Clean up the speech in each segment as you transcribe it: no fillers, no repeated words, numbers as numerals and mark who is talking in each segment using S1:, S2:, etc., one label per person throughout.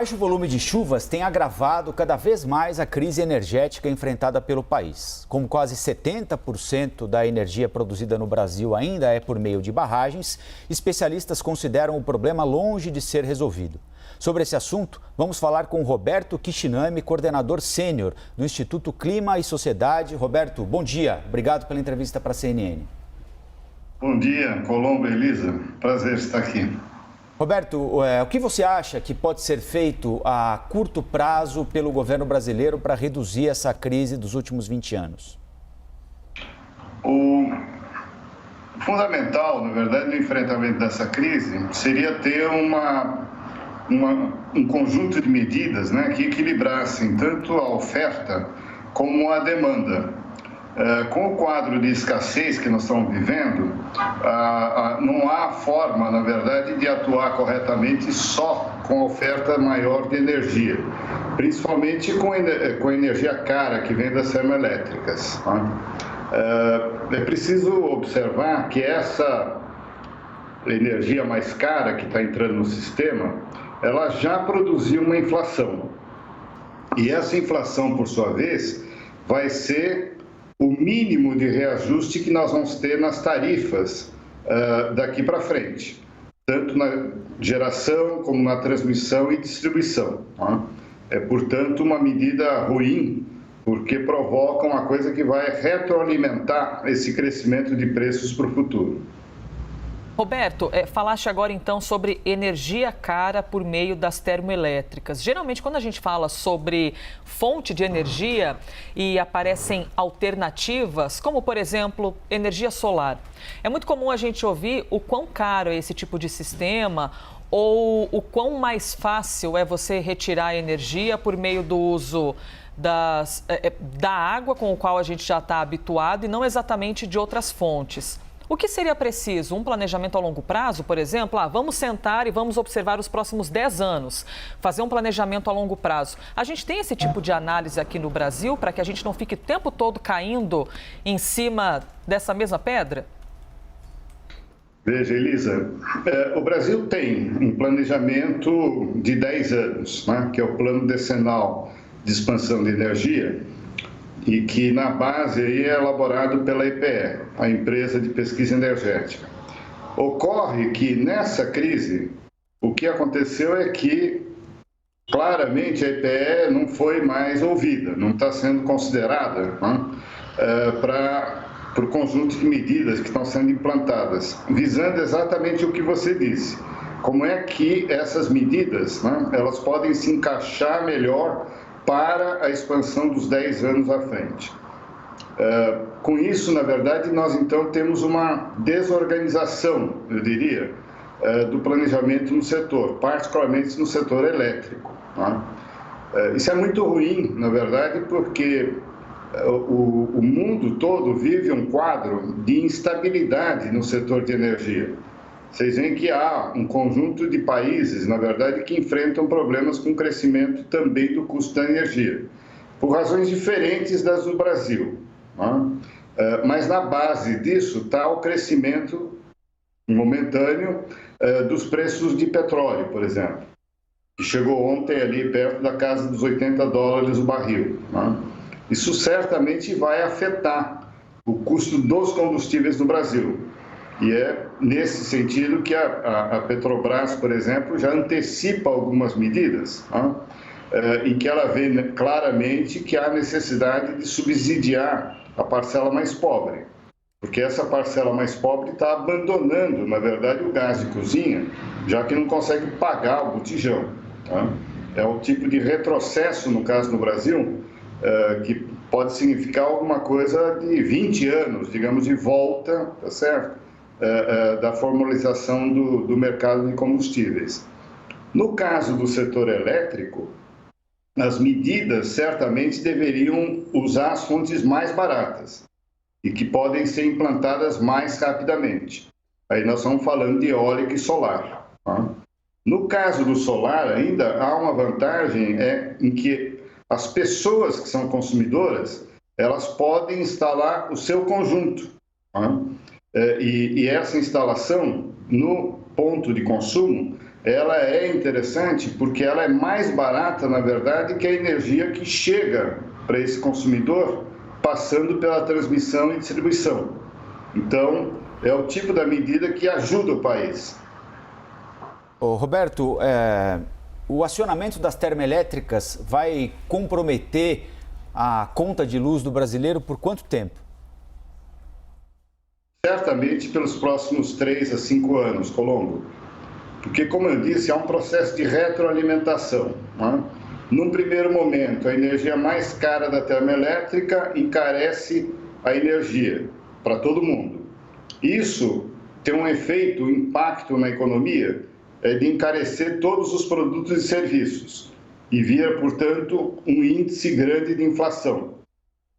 S1: O baixo volume de chuvas tem agravado cada vez mais a crise energética enfrentada pelo país. Como quase 70% da energia produzida no Brasil ainda é por meio de barragens, especialistas consideram o problema longe de ser resolvido. Sobre esse assunto, vamos falar com Roberto Kishinami, coordenador sênior do Instituto Clima e Sociedade. Roberto, bom dia. Obrigado pela entrevista para a CNN.
S2: Bom dia, Colombo e Elisa. Prazer estar aqui.
S1: Roberto, o que você acha que pode ser feito a curto prazo pelo governo brasileiro para reduzir essa crise dos últimos 20 anos?
S2: O fundamental, na verdade, no enfrentamento dessa crise seria ter um conjunto de medidas, né, que equilibrassem tanto a oferta como a demanda. Com o quadro de escassez que nós estamos vivendo, não há forma, na verdade, de atuar corretamente só com a oferta maior de energia, principalmente com a energia cara que vem das termoelétricas. É preciso observar que essa energia mais cara que está entrando no sistema, ela já produziu uma inflação. E essa inflação, por sua vez, vai ser o mínimo de reajuste que nós vamos ter nas tarifas daqui para frente, tanto na geração como na transmissão e distribuição. É, portanto, uma medida ruim, porque provoca uma coisa que vai retroalimentar esse crescimento de preços para o futuro.
S3: Roberto, falaste agora então sobre energia cara por meio das termoelétricas. Geralmente, quando a gente fala sobre fonte de energia e aparecem alternativas, como por exemplo, energia solar, é muito comum a gente ouvir o quão caro é esse tipo de sistema ou o quão mais fácil é você retirar a energia por meio do uso da água com o qual a gente já está habituado e não exatamente de outras fontes. O que seria preciso? Um planejamento a longo prazo, por exemplo? Vamos sentar e vamos observar os próximos 10 anos, fazer um planejamento a longo prazo. A gente tem esse tipo de análise aqui no Brasil para que a gente não fique o tempo todo caindo em cima dessa mesma pedra?
S2: Veja, Elisa, o Brasil tem um planejamento de 10 anos, né, que é o Plano Decenal de Expansão de Energia, e que na base aí é elaborado pela EPE, a Empresa de Pesquisa Energética. Ocorre que nessa crise, o que aconteceu é que claramente a EPE não foi mais ouvida, não está sendo considerada para o conjunto de medidas que estão sendo implantadas, visando exatamente o que você disse. Como é que essas medidas, elas podem se encaixar melhor para a expansão dos 10 anos à frente. Com isso, na verdade, nós então temos uma desorganização, eu diria, do planejamento no setor, particularmente no setor elétrico. Isso é muito ruim, na verdade, porque o mundo todo vive um quadro de instabilidade no setor de energia. Vocês veem que há um conjunto de países, na verdade, que enfrentam problemas com o crescimento também do custo da energia, por razões diferentes das do Brasil. Mas na base disso está o crescimento momentâneo dos preços de petróleo, por exemplo, que chegou ontem ali perto da casa dos $80 o barril. Isso certamente vai afetar o custo dos combustíveis no Brasil. E é nesse sentido que a Petrobras, por exemplo, já antecipa algumas medidas, em que ela vê claramente que há necessidade de subsidiar a parcela mais pobre, porque essa parcela mais pobre está abandonando, na verdade, o gás de cozinha, já que não consegue pagar o botijão. É um tipo de retrocesso, no caso no Brasil, que pode significar alguma coisa de 20 anos, digamos, de volta, tá certo? Da formalização do mercado de combustíveis. No caso do setor elétrico, as medidas certamente deveriam usar as fontes mais baratas e que podem ser implantadas mais rapidamente. Aí nós estamos falando de eólica e solar. No caso do solar, ainda há uma vantagem em que as pessoas que são consumidoras, elas podem instalar o seu conjunto. E essa instalação no ponto de consumo, ela é interessante porque ela é mais barata, na verdade, que a energia que chega para esse consumidor passando pela transmissão e distribuição. Então, é o tipo da medida que ajuda o país.
S1: Ô, Roberto, o acionamento das termoelétricas vai comprometer a conta de luz do brasileiro por quanto tempo?
S2: Certamente pelos próximos 3 a 5 anos, Colombo. Porque, como eu disse, é um processo de retroalimentação, né? Num primeiro momento, a energia mais cara da termoelétrica encarece a energia para todo mundo. Isso tem um efeito, um impacto na economia, de encarecer todos os produtos e serviços e vira, portanto, um índice grande de inflação.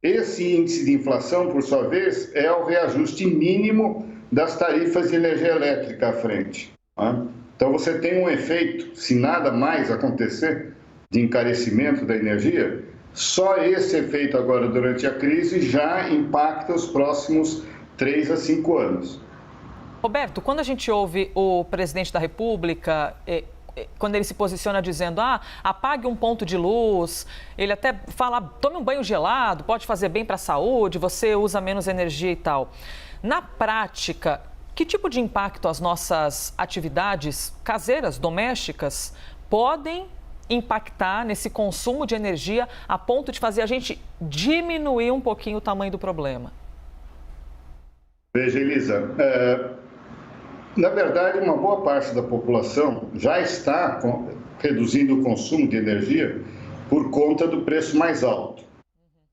S2: Esse índice de inflação, por sua vez, é o reajuste mínimo das tarifas de energia elétrica à frente, né? Então, você tem um efeito, se nada mais acontecer, de encarecimento da energia, só esse efeito agora durante a crise já impacta os próximos 3 a 5 anos.
S3: Roberto, quando a gente ouve o presidente da República, quando ele se posiciona dizendo, apague um ponto de luz, ele até fala, tome um banho gelado, pode fazer bem para a saúde, você usa menos energia e tal. Na prática, que tipo de impacto as nossas atividades caseiras, domésticas, podem impactar nesse consumo de energia a ponto de fazer a gente diminuir um pouquinho o tamanho do problema?
S2: Veja, Elisa, na verdade, uma boa parte da população já está reduzindo o consumo de energia por conta do preço mais alto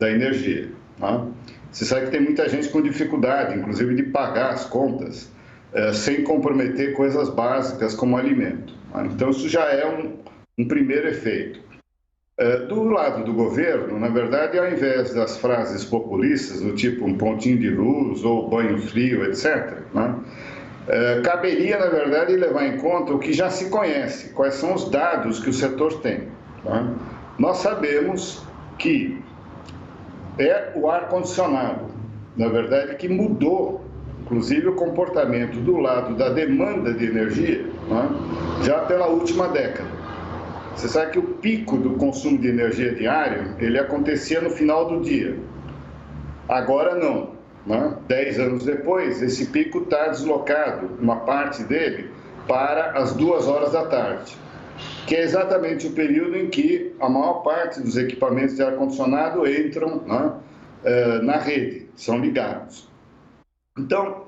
S2: da energia, tá? Você sabe que tem muita gente com dificuldade, inclusive, de pagar as contas sem comprometer coisas básicas como alimento, tá? Então, isso já é um primeiro efeito. Do lado do governo, na verdade, ao invés das frases populistas, do tipo um pontinho de luz ou banho frio, etc., né? Caberia, na verdade, levar em conta o que já se conhece, quais são os dados que o setor tem, tá? Nós sabemos que é o ar-condicionado, na verdade, que mudou, inclusive, o comportamento do lado da demanda de energia, né, já pela última década. Você sabe que o pico do consumo de energia diário, ele acontecia no final do dia. Agora não, né? 10 anos depois, esse pico está deslocado, uma parte dele, para as 2 horas da tarde, que é exatamente o período em que a maior parte dos equipamentos de ar-condicionado entram, né, na rede, são ligados. Então,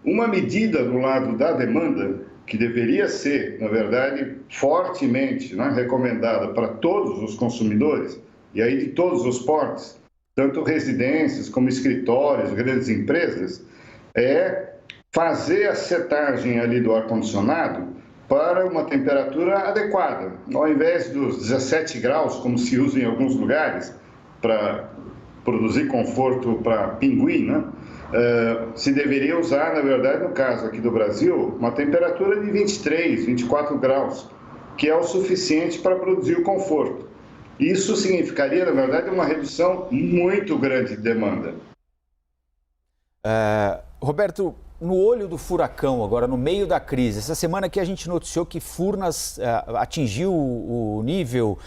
S2: uma medida do lado da demanda, que deveria ser, na verdade, fortemente, né, recomendada para todos os consumidores, e aí de todos os portes, tanto residências como escritórios, grandes empresas, é fazer a setagem ali do ar-condicionado para uma temperatura adequada. Ao invés dos 17 graus, como se usa em alguns lugares, para produzir conforto para pinguim, né? Se deveria usar, na verdade, no caso aqui do Brasil, uma temperatura de 23, 24 graus, que é o suficiente para produzir o conforto. Isso significaria, na verdade, uma redução muito grande de demanda.
S1: Roberto, no olho do furacão, agora no meio da crise, essa semana aqui a gente noticiou que Furnas atingiu o nível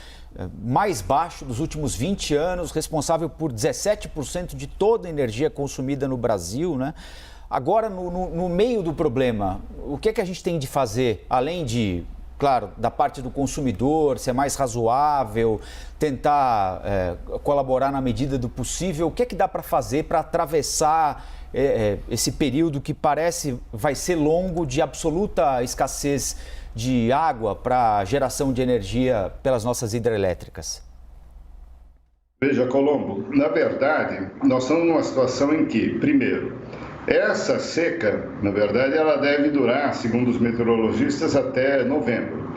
S1: mais baixo dos últimos 20 anos, responsável por 17% de toda a energia consumida no Brasil, né? Agora, no meio do problema, o que é que a gente tem de fazer, além de, claro, da parte do consumidor, ser mais razoável, tentar colaborar na medida do possível, o que é que dá para fazer para atravessar esse período que parece vai ser longo, de absoluta escassez de água para geração de energia pelas nossas hidrelétricas?
S2: Veja, Colombo, na verdade, nós estamos numa situação em que, primeiro, essa seca, na verdade, ela deve durar, segundo os meteorologistas, até novembro.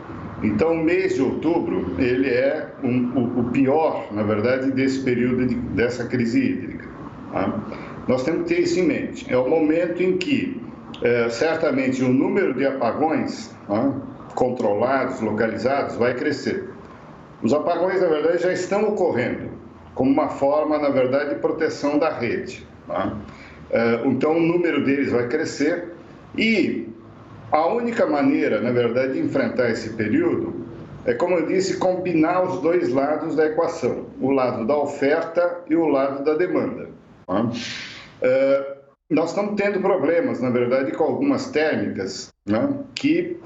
S2: Então, o mês de outubro, ele é o pior, na verdade, desse período dessa crise hídrica, tá? Nós temos que ter isso em mente. É o momento em que, certamente, o número de apagões, tá, controlados, localizados, vai crescer. Os apagões, na verdade, já estão ocorrendo como uma forma, na verdade, de proteção da rede, tá? Então, o número deles vai crescer e A única maneira, na verdade, de enfrentar esse período é, como eu disse, combinar os dois lados da equação, o lado da oferta e o lado da demanda. Tá? Nós estamos tendo problemas, na verdade, com algumas térmicas, né, que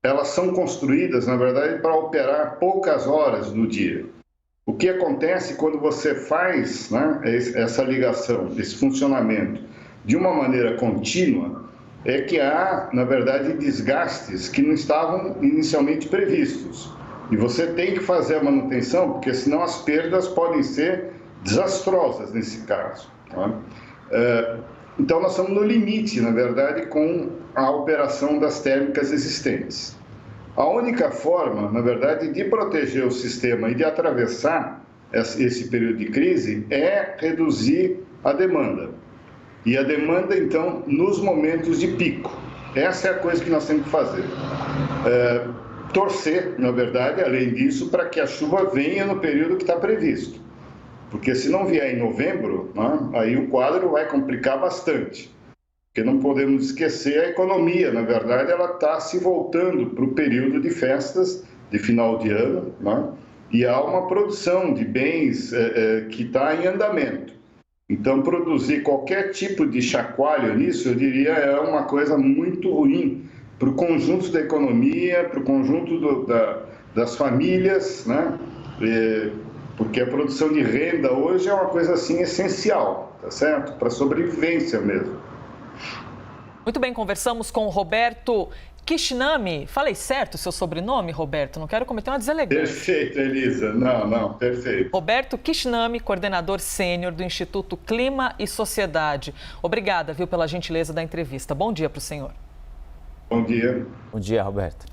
S2: elas são construídas, na verdade, para operar poucas horas do dia. O que acontece quando você faz, né, essa ligação, esse funcionamento de uma maneira contínua, é que há, na verdade, desgastes que não estavam inicialmente previstos. E você tem que fazer a manutenção, porque senão as perdas podem ser desastrosas nesse caso. Tá? Então, nós estamos no limite, na verdade, com a operação das térmicas existentes. A única forma, na verdade, de proteger o sistema e de atravessar esse período de crise é reduzir a demanda. E a demanda, então, nos momentos de pico. Essa é a coisa que nós temos que fazer. Torcer, na verdade, além disso, para que a chuva venha no período que está previsto. Porque se não vier em novembro, né, aí o quadro vai complicar bastante. Porque não podemos esquecer a economia, na verdade, ela está se voltando para o período de festas, de final de ano, né, e há uma produção de bens que está em andamento. Então, produzir qualquer tipo de chacoalho nisso, eu diria, é uma coisa muito ruim para o conjunto da economia, para o conjunto das famílias, né? Porque a produção de renda hoje é uma coisa assim essencial, tá certo? Para a sobrevivência mesmo.
S3: Muito bem, conversamos com o Roberto Kishnami. Falei certo o seu sobrenome, Roberto? Não quero cometer uma deselegância.
S2: Perfeito, Elisa. Não, perfeito.
S3: Roberto Kishnami, coordenador sênior do Instituto Clima e Sociedade. Obrigada, viu, pela gentileza da entrevista. Bom dia para o senhor.
S2: Bom dia.
S1: Bom dia, Roberto.